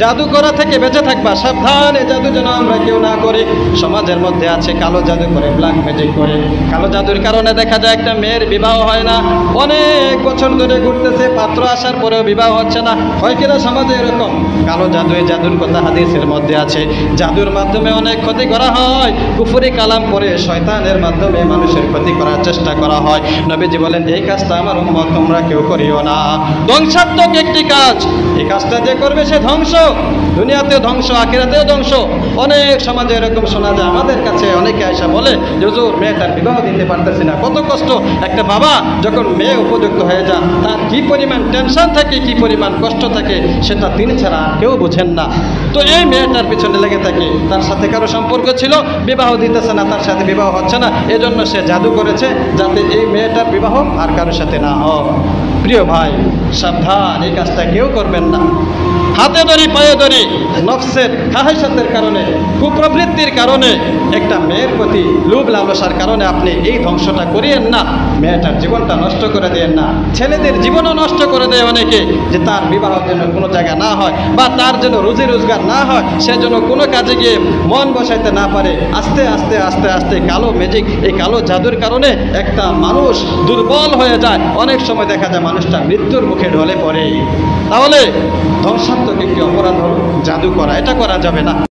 জাদু করা থেকে বেঁচে থাকবা, সাবধানে জাদু যেন আমরা কেউ না করি। সমাজের মধ্যে আছে কালো জাদু করে, ব্ল্যাক ম্যাজিক করে। কালো জাদুর কারণে দেখা যায় একটা মেয়ের বিবাহ হয় না, অনেক বছর ধরে ঘুরতেছে, পাত্র আসার পরেও বিবাহ হচ্ছে না। হয় কিনা সমাজে এরকম? কালো জাদু, এই জাদুর কথা হাদিসের মধ্যে আছে। জাদুর মাধ্যমে অনেক ক্ষতি করা হয়, কুফরি কালাম পরে শয়তানের মাধ্যমে মানুষের ক্ষতি করার চেষ্টা করা হয়। নবীজি বলেন, এই কাজটা আমার উম্মত তোমরা কেউ করিও না, ধ্বংসাত্মক একটি কাজ। এই কাজটা যে করবে সে ধ্বংস, দুনিয়াতেও ধ্বংস, আখিরাতেও ধ্বংস। অনেক সমাজে এরকম শোনা যায়, আমাদের কাছে অনেকে এসে বলে যে হুজুর মেয়েটার বিবাহ দিতে পারতেছি না। কত কষ্ট একটা বাবা যখন মেয়ে উপযুক্ত হয়ে যায়, তার কি পরিমাণ টেনশন থাকে, কি পরিমাণ কষ্ট থাকে, সেটা তিনি ছাড়া কেউ বুঝেন না। তো এই মেয়েটার পিছনে লেগে থাকে, তার সাথে কারো সম্পর্ক ছিল, বিবাহ দিতেছে না, তার সাথে বিবাহ হচ্ছে না, এজন্য সে জাদু করেছে যাতে এই মেয়েটার বিবাহ আর কারোর সাথে না হয়। প্রিয় ভাই, সাবধান, এই কাজটা কেউ করবেন না। হাতে ধরি পায়ে ধরি নফসের খাহাসাতের কারণে, কুপ্রবৃত্তির কারণে, একটা মেয়ের প্রতি লোভ লালসার কারণে আপনি এই ধ্বংসটা করিয়েন না। মেয়েটার জীবনটা নষ্ট করে দেন না। ছেলেদের জীবনও নষ্ট করে দেয় অনেকে, যে তার বিবাহের জন্য কোনো জায়গা না হয়, বা তার জন্য রুজি রোজগার না হয়, সে যেন কোনো কাজে গিয়ে মন বসাইতে না পারে। আস্তে আস্তে আস্তে আস্তে কালো ম্যাজিক, এই কালো জাদুর কারণে একটা মানুষ দুর্বল হয়ে যায়। অনেক সময় দেখা যায় মানুষটা মৃত্যুর মুখে ঢলে পড়ে। তাহলে ধ্বংসাত্মক একটি অপরাধ হলো জাদু করা, এটা করা যাবে না।